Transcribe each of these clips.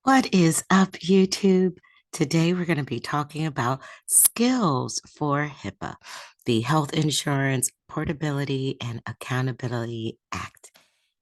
What is up, YouTube? Today we're going to be talking about skills for HIPAA, the Health Insurance Portability and Accountability Act.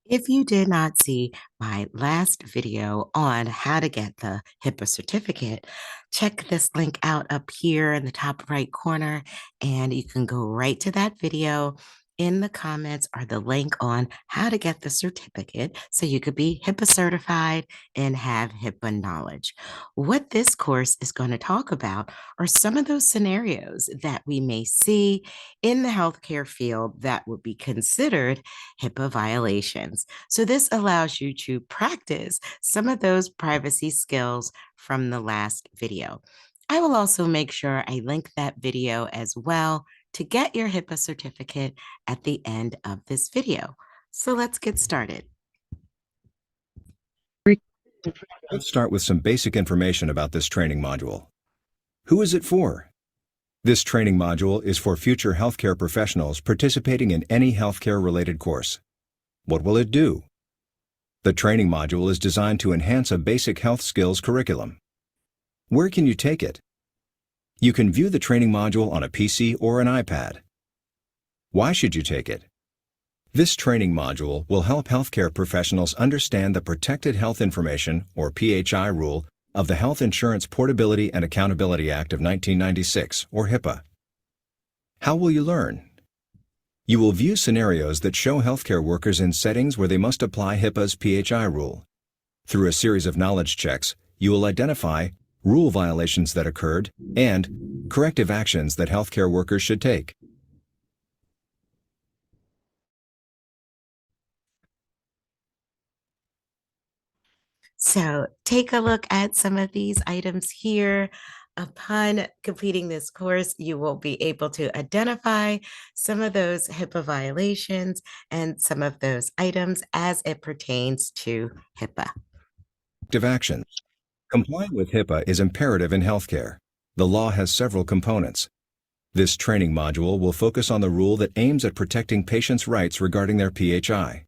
If you did not see my last video on how to get the HIPAA certificate, check this link out up here in the top right corner, and you can go right to that video. In the comments are the link on how to get the certificate so you could be HIPAA certified and have HIPAA knowledge. What this course is going to talk about are some of those scenarios that we may see in the healthcare field that would be considered HIPAA violations. So this allows you to practice some of those privacy skills from the last video. I will also make sure I link that video as well to get your HIPAA certificate at the end of this video. So let's get started. Let's start with some basic information about this training module. Who is it for? This training module is for future healthcare professionals participating in any healthcare-related course. What will it do? The training module is designed to enhance a basic health skills curriculum. Where can you take it? You can view the training module on a PC or an iPad. Why should you take it? This training module will help healthcare professionals understand the Protected Health Information, or PHI rule, of the Health Insurance Portability and Accountability Act of 1996, or HIPAA. How will you learn? You will view scenarios that show healthcare workers in settings where they must apply HIPAA's PHI rule. Through a series of knowledge checks, you will identify rule violations that occurred and corrective actions that healthcare workers should take. So take a look at some of these items here. Upon completing this course, you will be able to identify some of those HIPAA violations and some of those items as it pertains to HIPAA. Corrective actions. Complying with HIPAA is imperative in healthcare. The law has several components. This training module will focus on the rule that aims at protecting patients' rights regarding their PHI.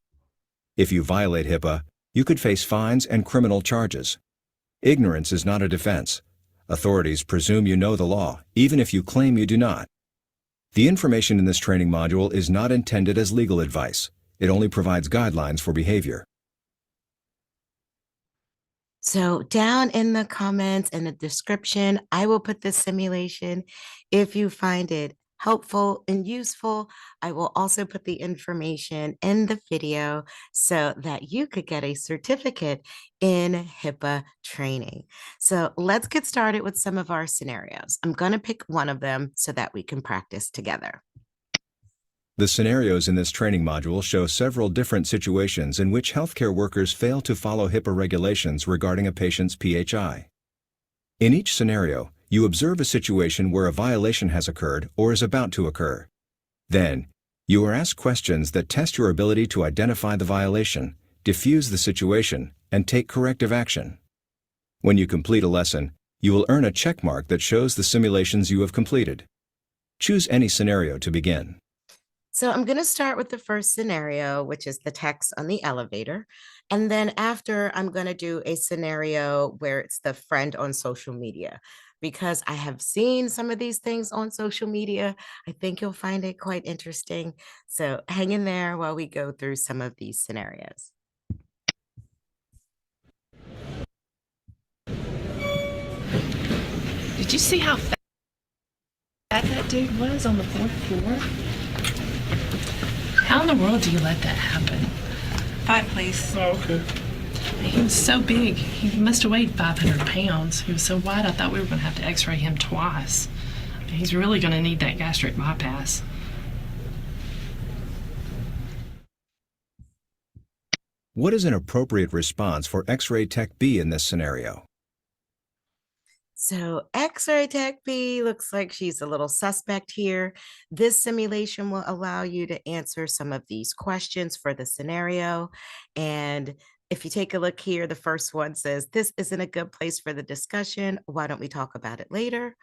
If you violate HIPAA, you could face fines and criminal charges. Ignorance is not a defense. Authorities presume you know the law, even if you claim you do not. The information in this training module is not intended as legal advice. It only provides guidelines for behavior. So down in the comments and the description, I will put this simulation. If you find it helpful and useful, I will also put the information in the video so that you could get a certificate in HIPAA training. So let's get started with some of our scenarios. I'm going to pick one of them so that we can practice together. The scenarios in this training module show several different situations in which healthcare workers fail to follow HIPAA regulations regarding a patient's PHI. In each scenario, you observe a situation where a violation has occurred or is about to occur. Then, you are asked questions that test your ability to identify the violation, diffuse the situation, and take corrective action. When you complete a lesson, you will earn a check mark that shows the simulations you have completed. Choose any scenario to begin. So I'm going to start with the first scenario, which is the text on the elevator. And then after, I'm going to do a scenario where it's the friend on social media, because I have seen some of these things on social media. I think you'll find it quite interesting. So hang in there while we go through some of these scenarios. Did you see how fat that dude was on the fourth floor? How in the world do you let that happen? Fight, please. Oh, okay. He was so big. He must have weighed 500 pounds. He was so wide, I thought we were going to have to x-ray him twice. He's really going to need that gastric bypass. What is an appropriate response for X-ray Tech B in this scenario? So X-ray Tech B looks like she's a little suspect here. This simulation will allow you to answer some of these questions for the scenario. And if you take a look here, the first one says, this isn't a good place for the discussion. Why don't we talk about it later?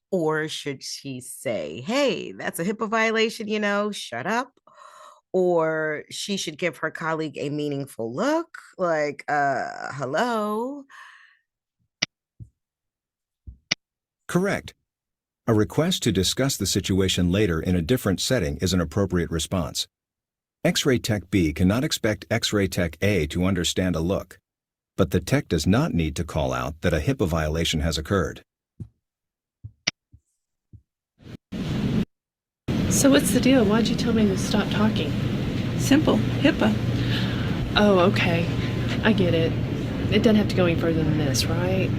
Or should she say, hey, that's a HIPAA violation, shut up? Or she should give her colleague a meaningful look like, hello? Correct. A request to discuss the situation later in a different setting is an appropriate response. X-ray Tech B cannot expect X-ray Tech A to understand a look, but the tech does not need to call out that a HIPAA violation has occurred. So what's the deal? Why'd you tell me to stop talking? Simple. HIPAA. Oh, okay. I get it. It doesn't have to go any further than this, right?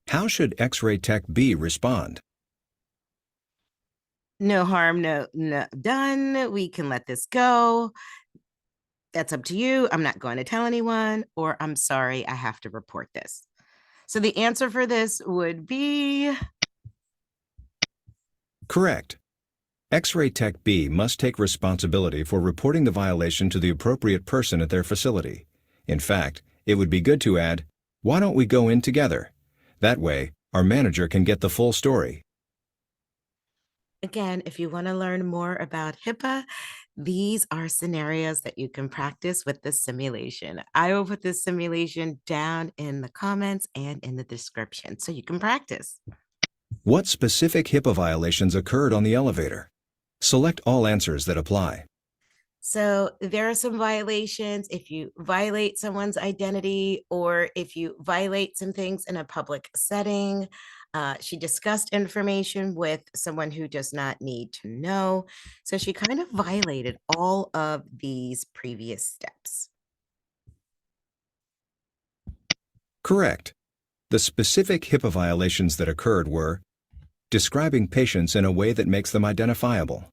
How should X-ray Tech B respond? No harm, no done. We can let this go. That's up to you. I'm not going to tell anyone, or I'm sorry, I have to report this. So the answer for this would be Correct. X-ray Tech B must take responsibility for reporting the violation to the appropriate person at their facility. In fact, it would be good to add, "Why don't we go in together?" That way, our manager can get the full story. Again, if you want to learn more about HIPAA, these are scenarios that you can practice with the simulation. I will put this simulation down in the comments and in the description so you can practice. What specific HIPAA violations occurred on the elevator? Select all answers that apply. So there are some violations if you violate someone's identity or if you violate some things in a public setting. She discussed information with someone who does not need to know. So she kind of violated all of these previous steps. Correct. The specific HIPAA violations that occurred were describing patients in a way that makes them identifiable,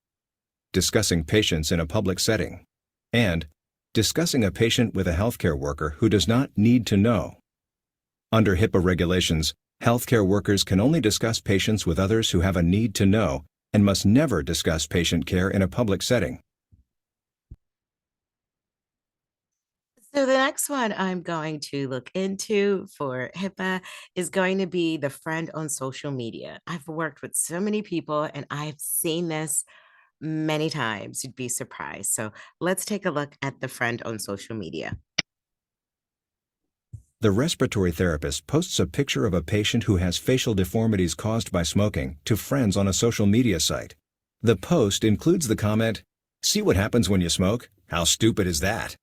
discussing patients in a public setting, and discussing a patient with a healthcare worker who does not need to know. Under HIPAA regulations, healthcare workers can only discuss patients with others who have a need to know and must never discuss patient care in a public setting. So the next one I'm going to look into for HIPAA is going to be the friend on social media. I've worked with so many people and I've seen this many times. You'd be surprised. So let's take a look at the friend on social media. The respiratory therapist posts a picture of a patient who has facial deformities caused by smoking to friends on a social media site. The post includes the comment, "See what happens when you smoke? How stupid is that?"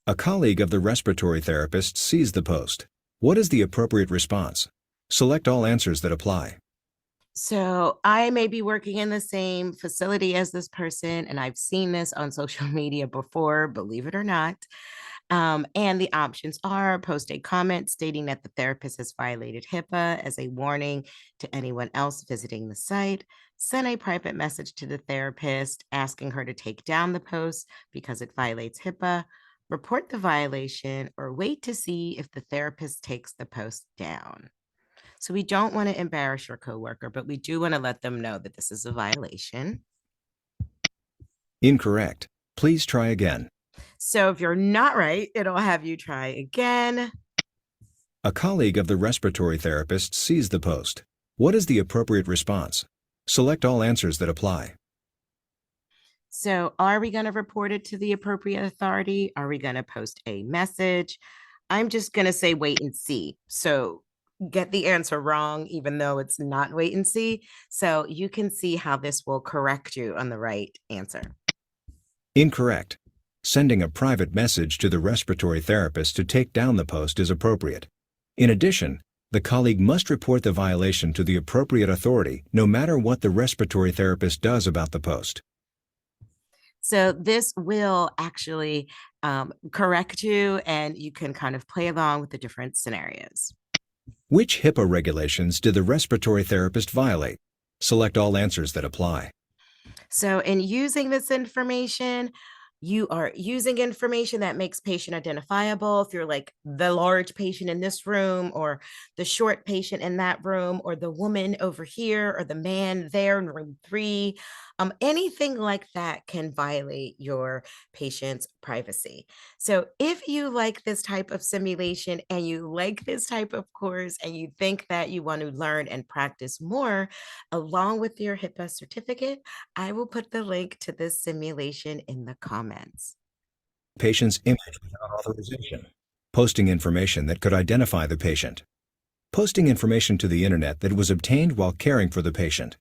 A colleague of the respiratory therapist sees the post. What is the appropriate response? Select all answers that apply. So I may be working in the same facility as this person, and I've seen this on social media before, believe it or not. And the options are post a comment stating that the therapist has violated HIPAA as a warning to anyone else visiting the site, send a private message to the therapist asking her to take down the post because it violates HIPAA, report the violation, or wait to see if the therapist takes the post down. So we don't want to embarrass your coworker, but we do want to let them know that this is a violation. Incorrect. Please try again. So if you're not right, it'll have you try again. A colleague of the respiratory therapist sees the post. What is the appropriate response? Select all answers that apply. So are we going to report it to the appropriate authority? Are we going to post a message? I'm just going to say wait and see. So get the answer wrong, even though it's not wait and see. So you can see how this will correct you on the right answer. Incorrect. Sending a private message to the respiratory therapist to take down the post is appropriate. In addition, the colleague must report the violation to the appropriate authority, no matter what the respiratory therapist does about the post. So this will actually correct you, and you can kind of play along with the different scenarios. Which HIPAA regulations did the respiratory therapist violate? Select all answers that apply. So in using this information, you are using information that makes patient identifiable. If you're like the large patient in this room or the short patient in that room or the woman over here or the man there in room 3, anything like that can violate your patient's privacy. So if you like this type of simulation and you like this type of course and you think that you want to learn and practice more along with your HIPAA certificate, I will put the link to this simulation in the comments. patient's image without authorization, posting information that could identify the patient, posting information to the internet that was obtained while caring for the patient,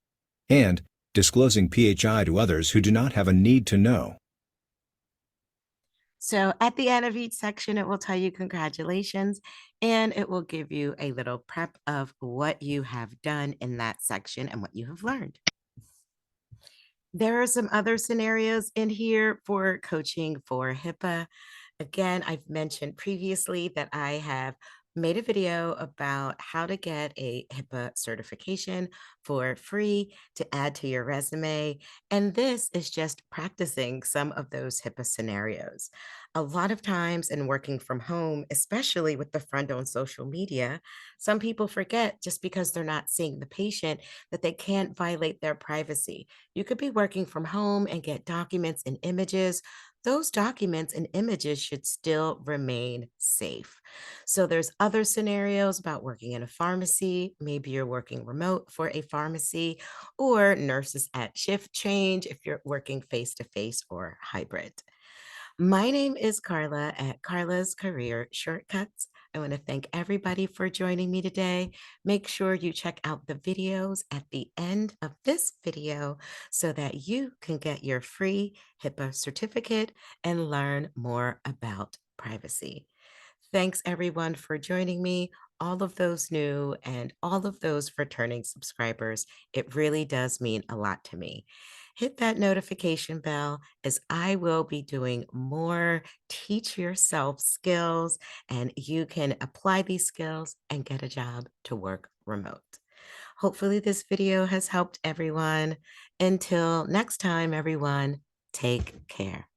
and disclosing PHI to others who do not have a need to know. So at the end of each section, it will tell you congratulations, and it will give you a little prep of what you have done in that section and what you have learned. There are some other scenarios in here for coaching for HIPAA. Again, I've mentioned previously that I have made a video about how to get a HIPAA certification for free to add to your resume. And this is just practicing some of those HIPAA scenarios. A lot of times in working from home, especially with the friend on social media, some people forget just because they're not seeing the patient that they can't violate their privacy. You could be working from home and get documents and images. Those documents and images should still remain safe. So there's other scenarios about working in a pharmacy. Maybe you're working remote for a pharmacy, or nurses at shift change if you're working face-to-face or hybrid. My name is Carla at Carla's Career Shortcuts. I want to thank everybody for joining me today. Make sure you check out the videos at the end of this video so that you can get your free HIPAA certificate and learn more about privacy. Thanks everyone for joining me, all of those new and all of those returning subscribers. It really does mean a lot to me. Hit that notification bell as I will be doing more teach yourself skills, and you can apply these skills and get a job to work remote. Hopefully this video has helped everyone. Until next time, everyone, take care.